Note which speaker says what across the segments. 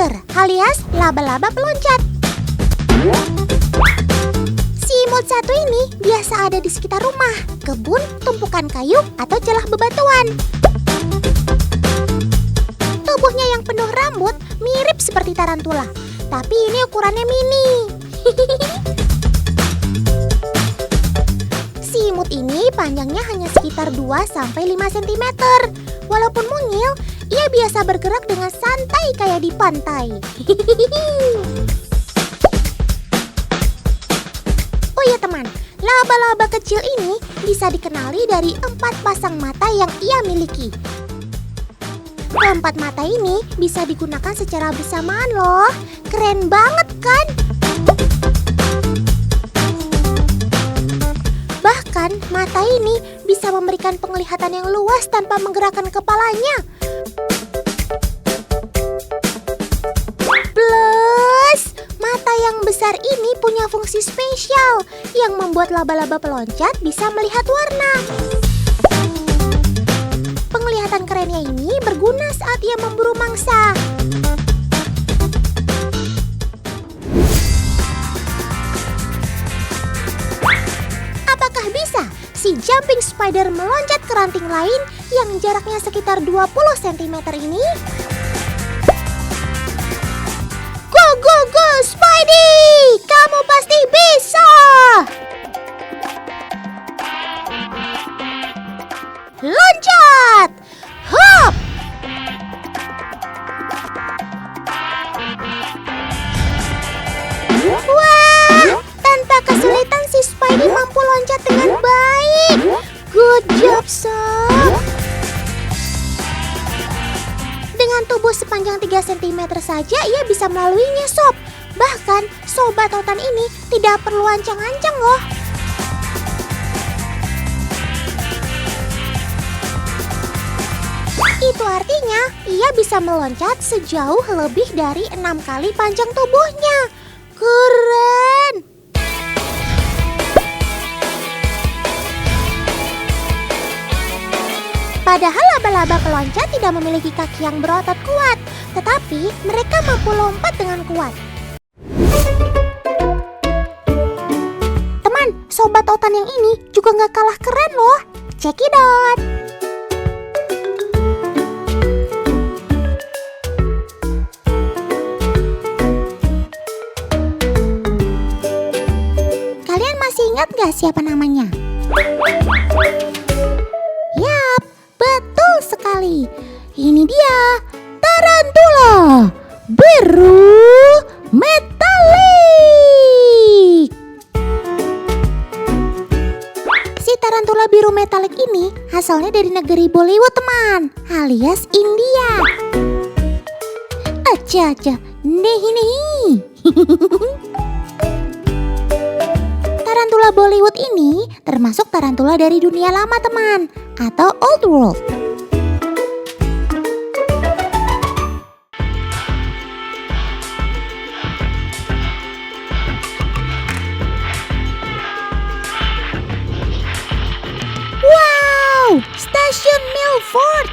Speaker 1: spider alias laba-laba peloncat. Simut satu ini biasa ada di sekitar rumah, kebun, tumpukan kayu, atau celah bebatuan. Tubuhnya yang penuh rambut mirip seperti tarantula, tapi ini ukurannya mini. Simut ini panjangnya hanya sekitar 2-5 cm. Walaupun mungil, ia biasa bergerak dengan santai kayak di pantai. Oh ya teman, laba-laba kecil ini bisa dikenali dari 4 pasang mata yang ia miliki. Keempat mata ini bisa digunakan secara bersamaan loh. Keren banget kan? Bahkan mata ini bisa memberikan penglihatan yang luas tanpa menggerakkan kepalanya. Plus, mata yang besar ini punya fungsi spesial yang membuat laba-laba peloncat bisa melihat warna. Penglihatan kerennya ini berguna saat ia memburu mangsa. Apakah bisa si jumping spider meloncat ke ranting lain yang jaraknya sekitar 20 cm ini? Go, go, go, Spidey! Kamu pasti bisa! Loncat! Hop! Wah! Tanpa kesulitan si Spidey mampu loncat dengan baik. Good job, Sob! Dengan tubuh sepanjang 3 cm saja ia bisa melaluinya, Sob. Bahkan sobat otan ini tidak perlu ancang-ancang loh. Itu artinya ia bisa meloncat sejauh lebih dari 6 kali panjang tubuhnya. Keren! Padahal laba-laba peloncat tidak memiliki kaki yang berotot kuat, tetapi mereka mampu lompat dengan kuat. Teman, sobat otan yang ini juga nggak kalah keren loh. Cekidot! Kalian masih ingat nggak siapa namanya? Yap, betul sekali. Ini dia, tarantula biru metalik. Si tarantula biru metalik ini asalnya dari negeri Bollywood, teman, alias India. Aja, nehi. Tarantula Bollywood ini termasuk tarantula dari dunia lama, teman, atau old world. Wow, Stasiun Milford.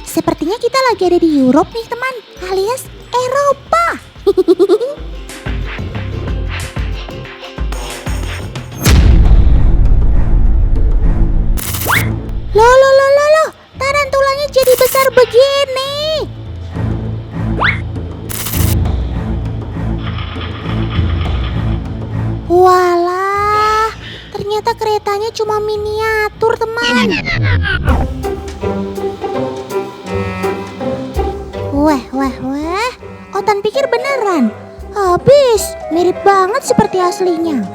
Speaker 1: Sepertinya kita lagi ada di Europe nih, teman, alias Eropa. Loh, tarantulanya jadi besar begini. Walah, ternyata keretanya cuma miniatur, teman. Weh, otan pikir beneran. Habis, mirip banget seperti aslinya.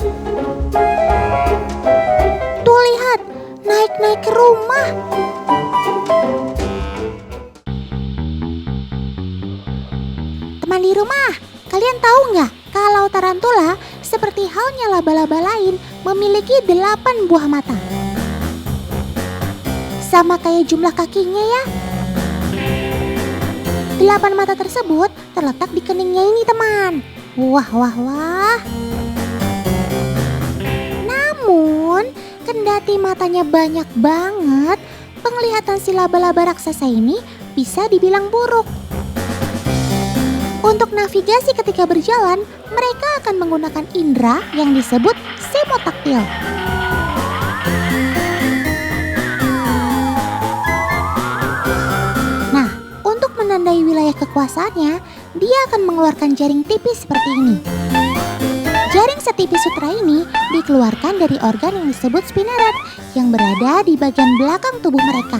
Speaker 1: Tuh lihat, naik ke rumah. Teman di rumah, kalian tahu nggak kalau tarantula seperti halnya laba-laba lain memiliki 8 buah mata. Sama kayak jumlah kakinya ya. 8 mata tersebut terletak di keningnya ini, teman. Wah. Namun, kendati matanya banyak banget, penglihatan perjalanan si laba-laba raksasa ini bisa dibilang buruk. Untuk navigasi ketika berjalan, mereka akan menggunakan indera yang disebut semotaktil. Nah, untuk menandai wilayah kekuasaannya, dia akan mengeluarkan jaring tipis seperti ini. Jaring setipis sutra ini dikeluarkan dari organ yang disebut spinneret yang berada di bagian belakang tubuh mereka.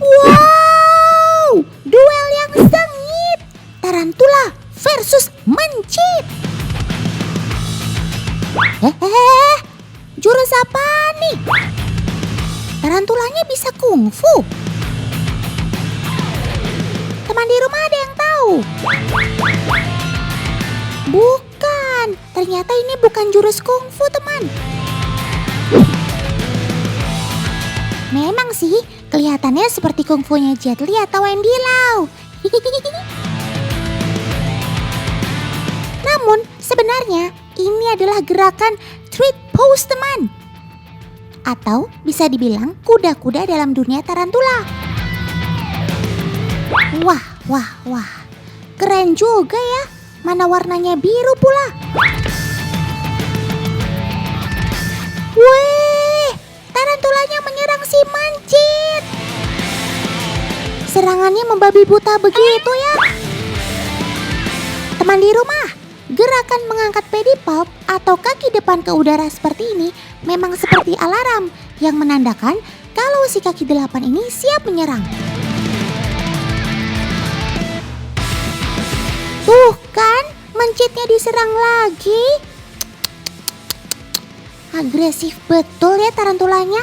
Speaker 1: Wow, duel yang sengit. Tarantula versus mencit. Jurus apa nih? Tarantulanya bisa kungfu. Teman di rumah ada yang tahu? Bukan, ternyata ini bukan jurus kungfu, teman. Memang sih, kelihatannya seperti kungfunya Jet Li atau Andy Lau. Namun, sebenarnya ini adalah gerakan treat pose, teman. Atau bisa dibilang kuda-kuda dalam dunia tarantula. Wah. Keren juga ya. Mana warnanya biru pula. Wih, tarantulanya menyerang si mencit. Serangannya membabi buta begitu ya. Teman di rumah, gerakan mengangkat pedipalp atau kaki depan ke udara seperti ini memang seperti alarm yang menandakan kalau si kaki 8 ini siap menyerang. Tuh kan, mencitnya diserang lagi. Agresif betul ya tarantulanya.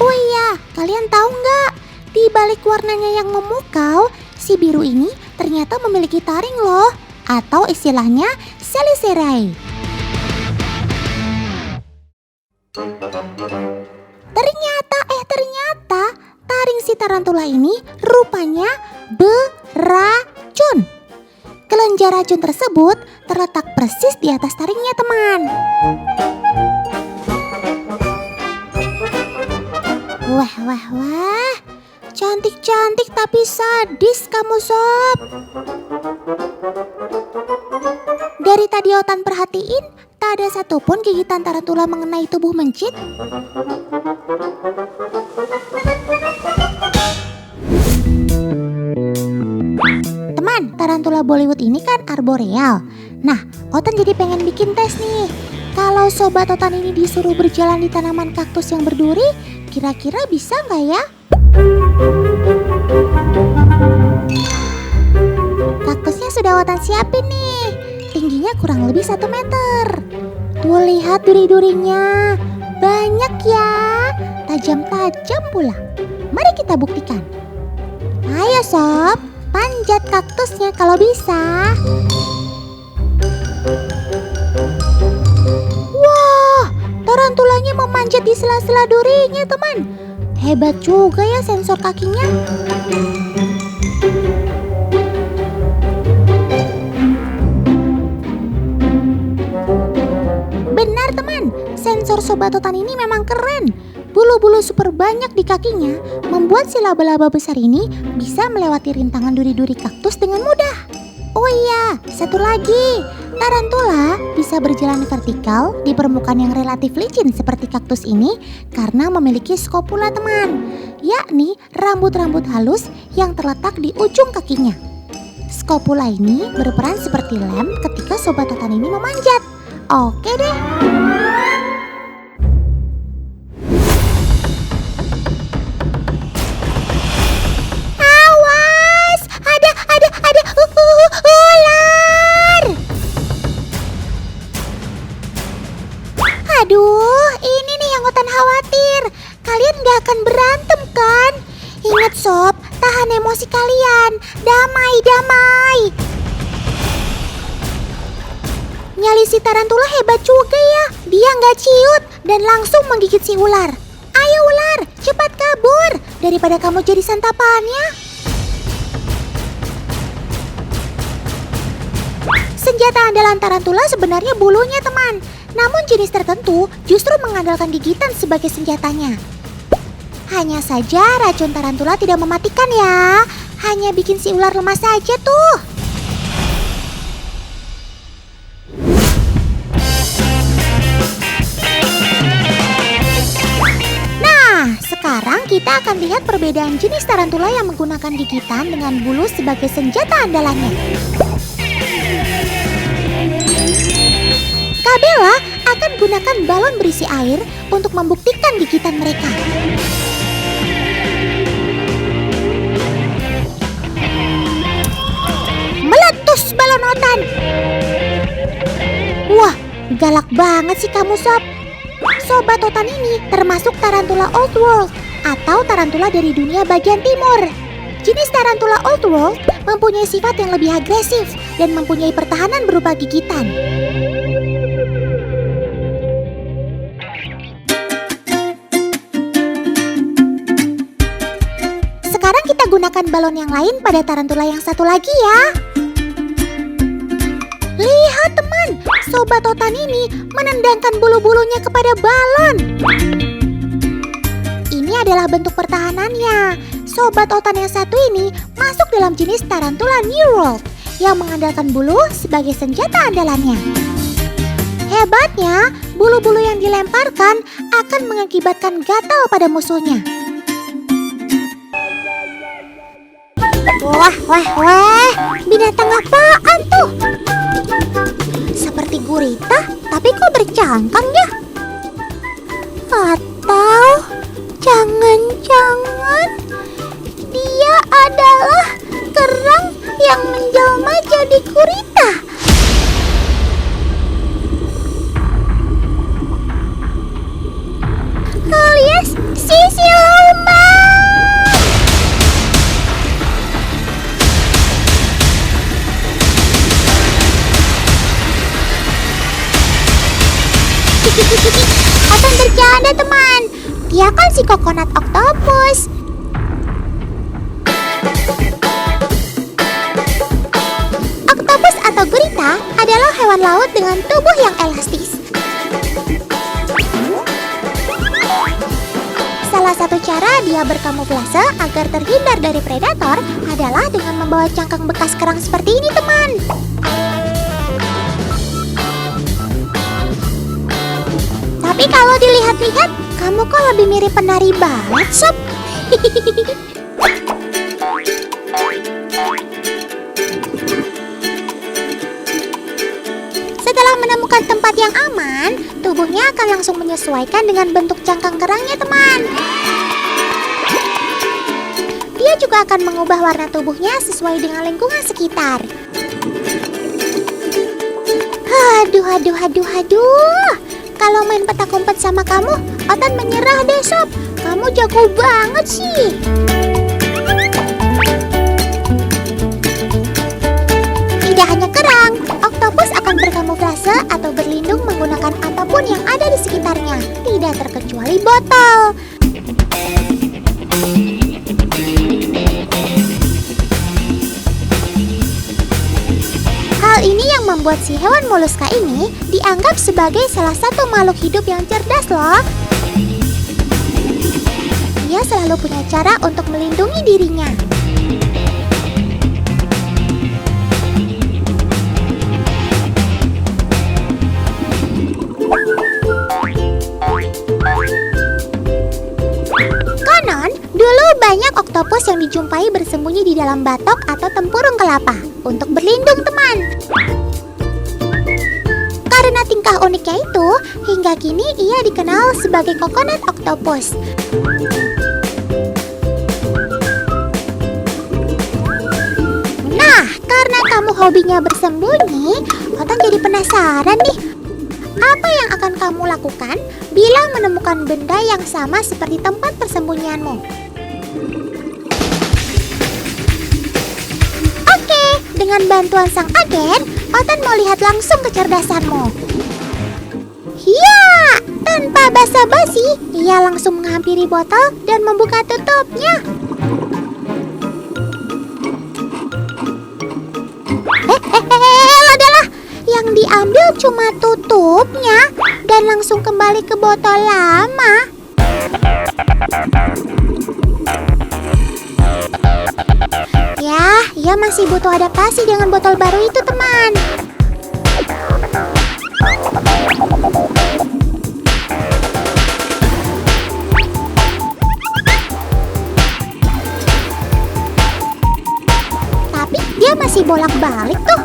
Speaker 1: Oh iya, kalian tahu nggak? Di balik warnanya yang memukau, si biru ini ternyata memiliki taring loh. Atau istilahnya seliserai. Ternyata taring si tarantula ini rupanya beracun. Kelenjar racun tersebut terletak persis di atas taringnya, teman. Wah. Cantik-cantik tapi sadis kamu, Sob. Dari tadi Otan perhatiin, tak ada satupun gigitan tarantula mengenai tubuh mencit. Teman, tarantula Bollywood ini kan arboreal. Nah, Otan jadi pengen bikin tes nih. Kalau sobat Otan ini disuruh berjalan di tanaman kaktus yang berduri, kira-kira bisa nggak ya? Kaktusnya sudah Otan siapin nih. Tingginya kurang lebih 1 meter. Tuh lihat duri-durinya. Banyak ya. Tajam-tajam pula. Mari kita buktikan. Ayo Sob, panjat kaktusnya kalau bisa. Wah, tarantulanya memanjat di sela-sela durinya, teman. Hebat juga ya sensor kakinya. Benar teman, sensor Sobat Otan ini memang keren. Bulu-bulu super banyak di kakinya membuat si laba-laba besar ini bisa melewati rintangan duri-duri kaktus dengan mudah. Oh iya, satu lagi, tarantula bisa berjalan vertikal di permukaan yang relatif licin seperti kaktus ini karena memiliki skopula, teman, yakni rambut-rambut halus yang terletak di ujung kakinya. Skopula ini berperan seperti lem ketika Sobat Otan ini memanjat. Oke deh. Aduh, ini nih yang Otan khawatir. Kalian gak akan berantem kan? Ingat Sob, tahan emosi kalian. Damai. Nyali si tarantula hebat juga ya. Dia gak ciut dan langsung menggigit si ular. Ayo ular, cepat kabur daripada kamu jadi santapannya. Senjata andalan tarantula sebenarnya bulunya, teman. Namun jenis tertentu justru mengandalkan gigitan sebagai senjatanya. Hanya saja racun tarantula tidak mematikan ya. Hanya bikin si ular lemah saja tuh. Nah, sekarang kita akan lihat perbedaan jenis tarantula yang menggunakan gigitan dengan bulu sebagai senjata andalannya. Kabela akan gunakan balon berisi air untuk membuktikan gigitan mereka. Meletus balon otan. Wah, galak banget sih kamu, Sob. Sobat otan ini termasuk tarantula Old World atau tarantula dari dunia bagian timur. Jenis tarantula Old World mempunyai sifat yang lebih agresif dan mempunyai pertahanan berupa gigitan. Sekarang kita gunakan balon yang lain pada tarantula yang satu lagi ya. Lihat teman, sobat otan ini menendangkan bulu-bulunya kepada balon. Ini adalah bentuk pertahanannya. Sobat otan yang satu ini masuk dalam jenis tarantula New World yang mengandalkan bulu sebagai senjata andalannya. Hebatnya, bulu-bulu yang dilemparkan akan mengakibatkan gatal pada musuhnya. Wah, binatang apaan tuh? Seperti gurita, tapi kok bercangkang ya? Atau jangan-jangan dia adalah kerang yang menjelma jadi gurita? Alias siluman. Otan bercanda teman. Dia kan si coconut octopus. Oktopus atau gurita adalah hewan laut dengan tubuh yang elastis. Salah satu cara dia berkamuflase agar terhindar dari predator adalah dengan membawa cangkang bekas kerang seperti ini teman. Tapi kalau dilihat-lihat, kamu kok lebih mirip penari balet, Sob? Setelah menemukan tempat yang aman, tubuhnya akan langsung menyesuaikan dengan bentuk cangkang kerangnya, teman. Dia juga akan mengubah warna tubuhnya sesuai dengan lingkungan sekitar. Aduh. Kalau main petak umpet sama kamu, Otan menyerah deh, Sob. Kamu jago banget sih. Tidak hanya kerang, oktopus akan berkamuflase atau berlindung menggunakan apapun yang ada di sekitarnya, tidak terkecuali botol. Hal ini yang membuat si hewan moluska ini dianggap sebagai salah satu makhluk hidup yang cerdas loh. Dia selalu punya cara untuk melindungi dirinya. Konon, dulu banyak oktopus yang dijumpai bersembunyi di dalam batok atau tempurung kelapa untuk berlindung, teman. Karena tingkah uniknya itu, hingga kini ia dikenal sebagai coconut octopus. Nah, karena kamu hobinya bersembunyi, Otan jadi penasaran nih. Apa yang akan kamu lakukan bila menemukan benda yang sama seperti tempat persembunyianmu? Oke, dengan bantuan sang agen, Otan mau lihat langsung kecerdasanmu. Hiya! Tanpa basa-basi, ia langsung menghampiri botol dan membuka tutupnya. Adalah ambil cuma tutupnya dan langsung kembali ke botol lama. Ya, ia masih butuh adaptasi dengan botol baru itu, teman. Tapi dia masih bolak-balik tuh.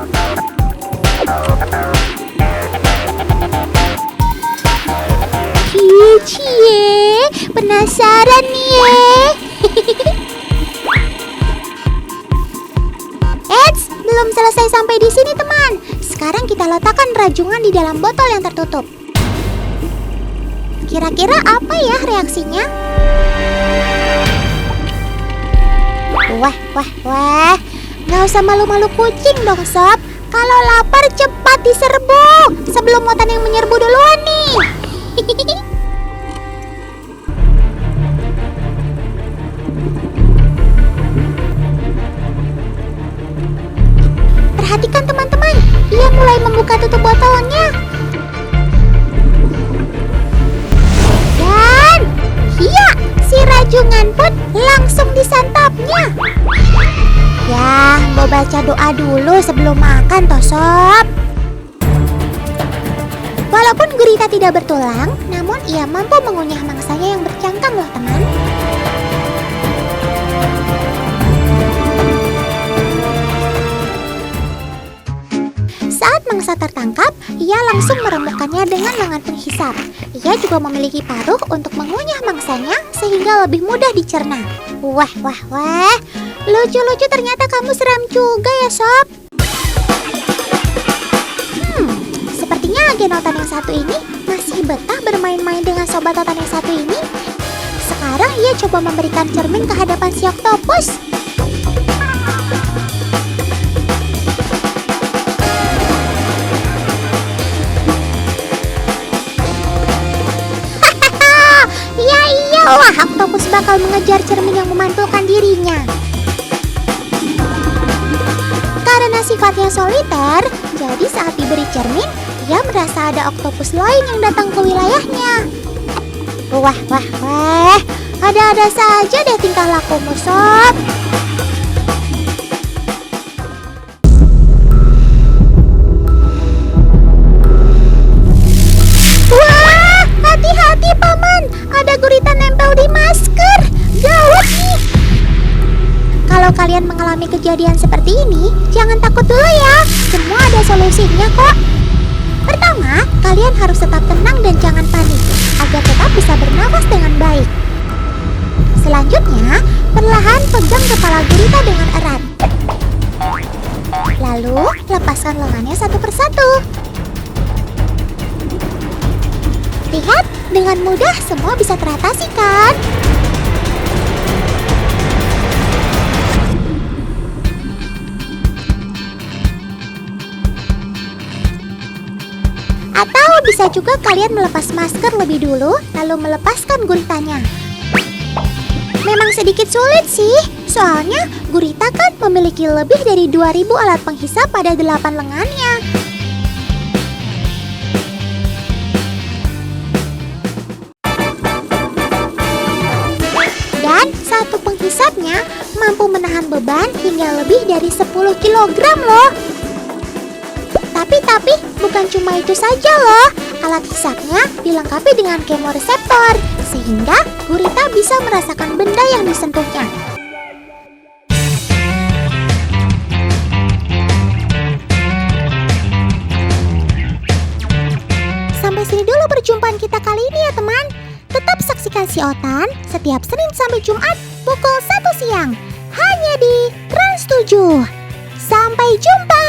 Speaker 1: Cie, penasaran nih ya. Eits, belum selesai sampai di sini teman. Sekarang kita letakkan rajungan di dalam botol yang tertutup. Kira-kira apa ya reaksinya? Wah. Nggak usah malu-malu kucing dong, Sob. Kalau lapar cepat diserbu sebelum Wotan yang menyerbu duluan nih. Perhatikan teman-teman, ia mulai membuka tutup botolnya. Dan, iya, si rajungan pun langsung disantapnya. Ya, mau baca doa dulu sebelum makan toh, Sob. Walaupun gurita tidak bertulang, namun ia mampu mengunyah mangsanya yang bercangkang loh teman. Saat mangsa tertangkap, ia langsung meremukkannya dengan lengan penghisap. Ia juga memiliki paruh untuk mengunyah mangsanya sehingga lebih mudah dicerna. Wah. Lucu-lucu, ternyata kamu seram juga ya, Sob. Sepertinya agen Wotan yang satu ini masih betah bermain-main dengan sobat Wotan yang satu ini. Sekarang ia coba memberikan cermin ke hadapan si oktopus. Wah, oktopus bakal mengejar cermin yang memantulkan dirinya. Karena sifatnya soliter, jadi saat diberi cermin, ia merasa ada oktopus lain yang datang ke wilayahnya. Wah. Ada-ada saja deh tingkah lakumu, Sob. Wah, hati-hati paman. Ada gurita nempel di masker. Gawat nih. Kalau kalian mengalami kejadian seperti ini, jangan takut dulu ya. Semua ada solusinya kok. Pertama, kalian harus tetap tenang dan jangan panik agar tetap bisa bernafas dengan baik. Selanjutnya, perlahan pegang kepala gurita dengan erat. Lalu, lepaskan lengannya satu persatu. Lihat, dengan mudah semua bisa teratasi kan? Atau bisa juga kalian melepas masker lebih dulu, lalu melepaskan guritanya. Memang sedikit sulit sih, soalnya gurita kan memiliki lebih dari 2000 alat penghisap pada 8 lengannya. Dan satu penghisapnya mampu menahan beban hingga lebih dari 10 kg loh. Tapi bukan cuma itu saja loh. Alat hisapnya dilengkapi dengan kemoreseptor, sehingga gurita bisa merasakan benda yang disentuhnya. Sampai sini dulu perjumpaan kita kali ini ya teman. Tetap saksikan Si Otan setiap Senin sampai Jumat pukul 1 siang hanya di Trans 7. Sampai jumpa.